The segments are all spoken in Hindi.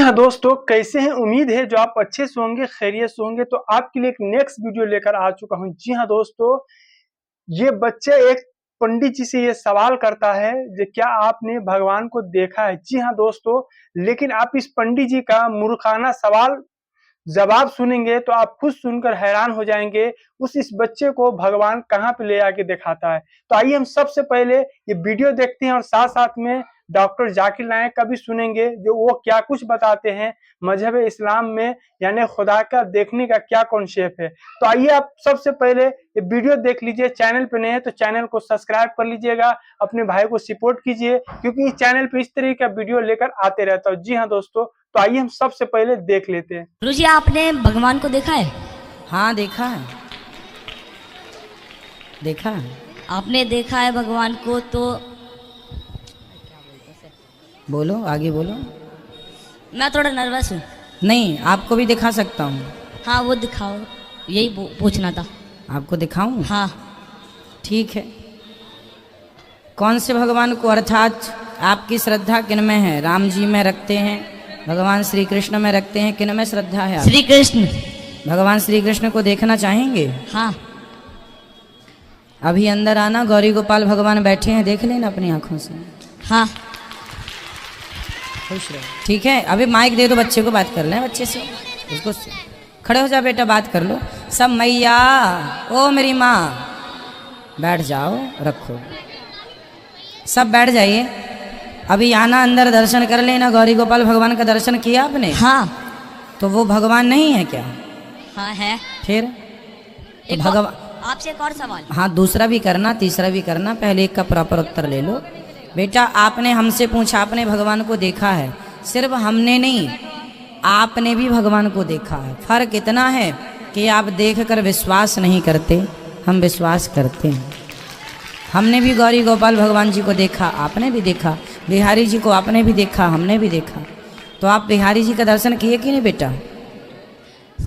हाँ दोस्तों, कैसे हैं? उम्मीद है जो आप अच्छे से होंगे, खैरियत से होंगे। तो आपके लिए एक नेक्स्ट वीडियो लेकर आ चुका हूं। जी हाँ दोस्तों, ये बच्चा एक पंडित जी से ये सवाल करता है कि क्या आपने भगवान को देखा है? जी हाँ दोस्तों, लेकिन आप इस पंडित जी का मूर्खाना सवाल जवाब सुनेंगे तो आप खुद सुनकर हैरान हो जाएंगे। इस बच्चे को भगवान कहाँ पे ले आके दिखाता है। तो आइए हम सबसे पहले ये वीडियो देखते हैं और साथ साथ में डॉक्टर जाकिर नायक का भी सुनेंगे जो वो क्या कुछ बताते हैं मजहब इस्लाम में, यानी खुदा का देखने का क्या कॉन्सेप्ट है। तो आइए आप सबसे पहले ये वीडियो देख लीजिए। चैनल पे नए हैं तो चैनल को सब्सक्राइब कर लीजिएगा, अपने भाई को सपोर्ट कीजिए क्योंकि इस चैनल पे इस तरह का वीडियो लेकर आते रहता हूँ। जी हाँ दोस्तों, तो आइए हम सबसे पहले देख लेते हैं। गुरुजी, आपने भगवान को देखा है? हाँ, देखा है, देखा है। आपने देखा है भगवान को तो बोलो, आगे बोलो। मैं थोड़ा नर्वस हूँ। नहीं, आपको भी दिखा सकता हूँ। हाँ, वो दिखाओ, यही पूछना था। आपको दिखाऊं? हाँ। ठीक है। कौन से भगवान को, अर्थात आपकी श्रद्धा किन में है? राम जी में रखते हैं, भगवान श्री कृष्ण में रखते हैं, किन में श्रद्धा है? श्री कृष्ण। भगवान श्री कृष्ण को देखना चाहेंगे? हाँ। अभी अंदर आना, गौरी गोपाल भगवान बैठे हैं, देख लेना अपनी आंखों से। हाँ। खुश रहो, ठीक है। अभी माइक दे दो, बच्चे को बात कर लें, बच्चे से उसको खड़े हो जा बेटा, बात कर लो सब। मैया, ओ मेरी माँ, बैठ जाओ, रखो, सब बैठ जाइए। अभी आना, अंदर दर्शन कर लेना। गौरी गोपाल भगवान का दर्शन किया आपने? हाँ। तो वो भगवान नहीं है क्या? हाँ है। फिर तो भगवान। आपसे एक और सवाल। हाँ, दूसरा भी करना, तीसरा भी करना, पहले एक का प्रॉपर उत्तर ले लो। बेटा, आपने हमसे पूछा, आपने भगवान को देखा है? सिर्फ हमने नहीं, आपने भी भगवान को देखा है। फर्क इतना है कि आप देखकर विश्वास नहीं करते, हम विश्वास करते हैं। हमने भी गौरी गोपाल भगवान जी को देखा, आपने भी देखा। बिहारी जी को आपने भी देखा, हमने भी देखा। तो आप बिहारी जी का दर्शन किए कि नहीं बेटा?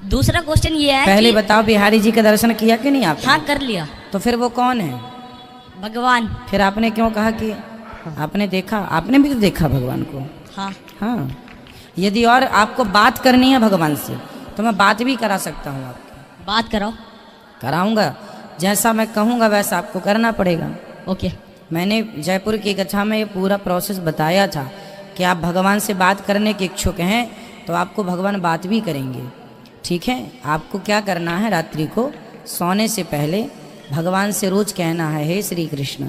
दूसरा क्वेश्चन ये है पहले कि बताओ, बिहारी जी का दर्शन किया कि नहीं आपने? हाँ, कर लिया। तो फिर वो कौन है? भगवान। फिर आपने क्यों कहा कि आपने देखा? आपने भी तो देखा भगवान को। हाँ। हाँ, यदि और आपको बात करनी है भगवान से तो मैं बात भी करा सकता हूँ आपकी। बात कराओ। कराऊंगा, जैसा मैं कहूँगा वैसा आपको करना पड़ेगा। ओके। मैंने जयपुर की कक्षा में ये पूरा प्रोसेस बताया था कि आप भगवान से बात करने के इच्छुक हैं तो आपको भगवान बात भी करेंगे। ठीक है, आपको क्या करना है, रात्रि को सोने से पहले भगवान से रोज कहना है, हे श्री कृष्ण।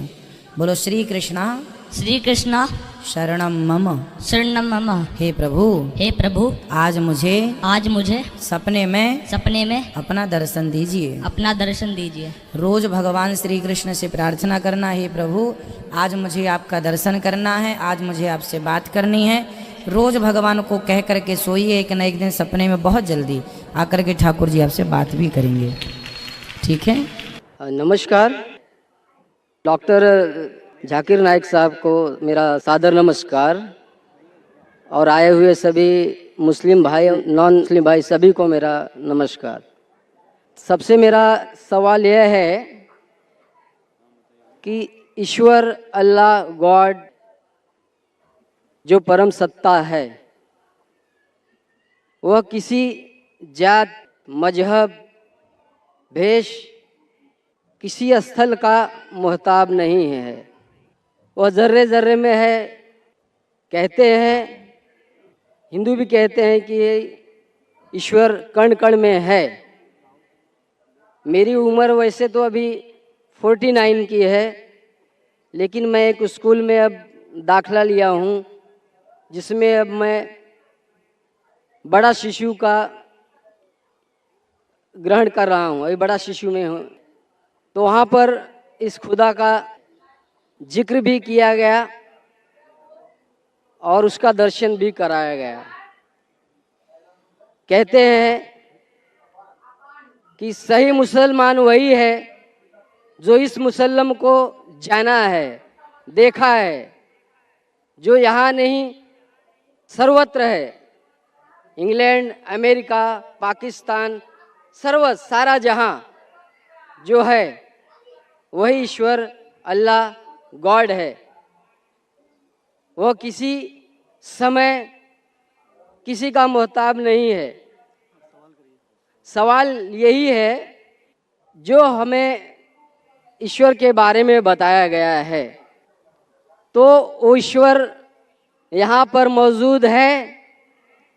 बोलो, श्री कृष्णा श्री कृष्णा शरणम मम, शरणम मम। हे प्रभु, हे प्रभु, आज मुझे सपने में अपना दर्शन दीजिए, अपना दर्शन दीजिए। रोज भगवान श्री कृष्ण से प्रार्थना करना, हे प्रभु आज मुझे आपका दर्शन करना है, आज मुझे आपसे बात करनी है। रोज भगवान को कह करके सोइए, एक न एक दिन सपने में बहुत जल्दी आकर के ठाकुर जी आपसे बात भी करेंगे। ठीक है। नमस्कार, डॉक्टर जाकिर नायक साहब को मेरा सादर नमस्कार, और आए हुए सभी मुस्लिम भाई, नॉन मुस्लिम भाई सभी को मेरा नमस्कार। सबसे मेरा सवाल यह है कि ईश्वर, अल्लाह, गॉड जो परम सत्ता है, वह किसी जात, मजहब, भेष, किसी स्थल का मोहताब नहीं है। वह ज़र्रे ज़र्रे में है। कहते हैं, हिंदू भी कहते हैं कि ईश्वर कण कण में है। मेरी उम्र वैसे तो अभी 49 की है, लेकिन मैं एक स्कूल में अब दाखला लिया हूँ जिसमें अब मैं बड़ा शिशु का ग्रहण कर रहा हूँ, अभी बड़ा शिशु में हूँ। तो वहाँ पर इस खुदा का जिक्र भी किया गया और उसका दर्शन भी कराया गया। कहते हैं कि सही मुसलमान वही है जो इस मुसल्लम को जाना है, देखा है, जो यहाँ नहीं सर्वत्र है। इंग्लैंड, अमेरिका, पाकिस्तान, सारा जहाँ जो है वही ईश्वर, अल्लाह, गॉड है। वह किसी समय, किसी का मोहताज नहीं है। सवाल यही है, जो हमें ईश्वर के बारे में बताया गया है, तो वो ईश्वर यहाँ पर मौजूद है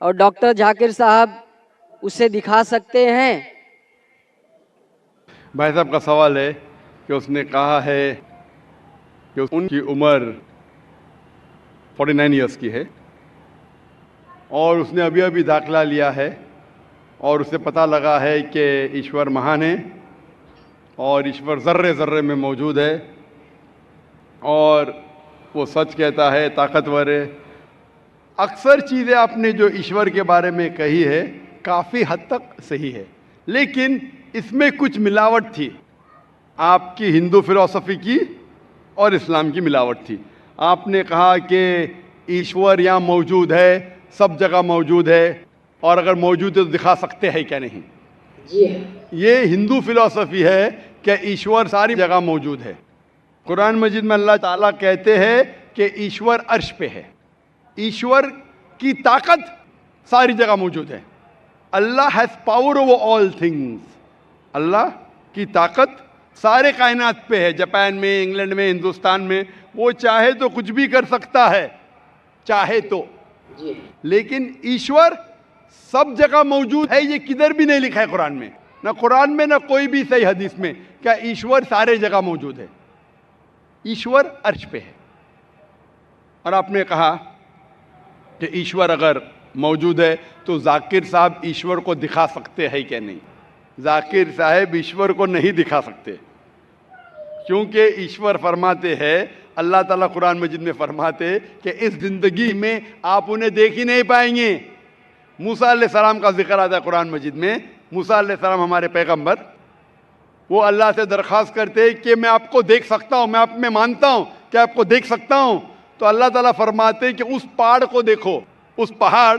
और डॉक्टर जाकिर साहब उसे दिखा सकते हैं? भाई साहब का सवाल है कि उसने कहा है कि उनकी उम्र 49 इयर्स की है और उसने अभी अभी दाखिला लिया है और उसे पता लगा है कि ईश्वर महान है और ईश्वर ज़र्रे ज़र्रे में मौजूद है और वो सच कहता है, ताकतवर है। अक्सर चीज़ें आपने जो ईश्वर के बारे में कही है काफ़ी हद तक सही है, लेकिन इसमें कुछ मिलावट थी, आपकी हिंदू फिलॉसफी की और इस्लाम की मिलावट थी। आपने कहा कि ईश्वर यहाँ मौजूद है, सब जगह मौजूद है और अगर मौजूद है तो दिखा सकते हैं क्या नहीं। ये हिंदू फिलॉसफी है कि ईश्वर सारी जगह मौजूद है। कुरान मजीद में अल्लाह ताला कहते हैं कि ईश्वर अर्श पे है, ईश्वर की ताकत सारी जगह मौजूद है। Allah has power over all things, Allah की ताकत सारे कायनात पे है। जापान में, इंग्लैंड में, हिंदुस्तान में, वो चाहे तो कुछ भी कर सकता है, चाहे तो। लेकिन ईश्वर सब जगह मौजूद है, ये किधर भी नहीं लिखा है कुरान में, ना कुरान में ना कोई भी सही हदीस में, क्या ईश्वर सारे जगह मौजूद है। ईश्वर अर्श पे है। और आपने कहा कि ईश्वर अगर मौजूद है तो जाकिर साहब ईश्वर को दिखा सकते हैं क्या नहीं। जाकिर साहब ईश्वर को नहीं दिखा सकते, क्योंकि ईश्वर फरमाते हैं, अल्लाह ताला कुरान मजीद में फरमाते कि इस ज़िंदगी में आप उन्हें देख ही नहीं पाएंगे। मूसा अलैहिस्सलाम का जिक्र आता है कुरान मजीद में। मूसा अलैहिस्सलाम हमारे पैगंबर, वो अल्लाह से दरख्वास्त करते कि मैं आपको देख सकता हूँ, मैं आप में मानता हूँ कि आपको देख सकता हूँ। तो अल्लाह ताला फरमाते कि उस पहाड़ को देखो, उस पहाड़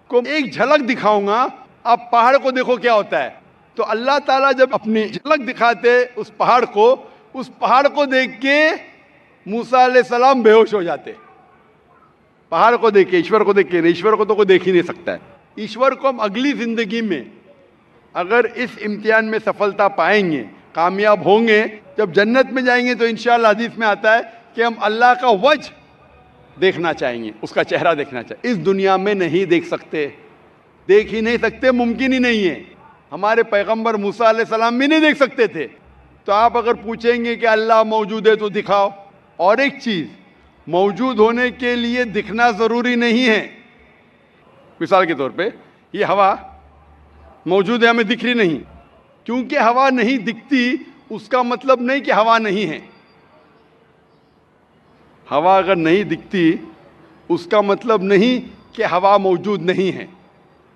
को एक झलक दिखाऊंगा, आप पहाड़ को देखो क्या होता है। तो अल्लाह ताला जब अपनी झलक दिखाते उस पहाड़ को देख के मूसा अलैहिस्सलाम बेहोश हो जाते। पहाड़ को देख के, ईश्वर को देख के। ईश्वर को तो कोई देख ही नहीं सकता है। ईश्वर को हम अगली ज़िंदगी में अगर इस इम्तिहान में सफलता पाएंगे, कामयाब होंगे, जब जन्नत में जाएंगे तो इंशाअल्लाह हदीस में आता है कि हम अल्लाह का वजह देखना चाहेंगे, उसका चेहरा देखना चाहिए। इस दुनिया में नहीं देख सकते, देख ही नहीं सकते, मुमकिन ही नहीं है। हमारे पैगंबर मूसा अलैहिस्सलाम भी नहीं देख सकते थे। तो आप अगर पूछेंगे कि अल्लाह मौजूद है तो दिखाओ। और एक चीज़, मौजूद होने के लिए दिखना ज़रूरी नहीं है। मिसाल के तौर पे ये हवा मौजूद है, हमें दिख रही नहीं। क्योंकि हवा नहीं दिखती उसका मतलब नहीं कि हवा नहीं है। हवा अगर नहीं दिखती उसका मतलब नहीं कि हवा मौजूद नहीं है।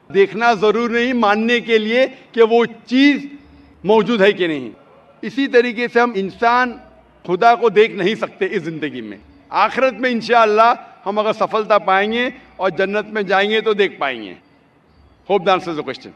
देखना ज़रूरी नहीं मानने के लिए कि वो चीज़ मौजूद है कि नहीं। इसी तरीके से हम इंसान खुदा को देख नहीं सकते इस ज़िंदगी में। आखिरत में इंशाअल्लाह हम अगर सफलता पाएंगे और जन्नत में जाएंगे तो देख पाएंगे। Hope that answers the question.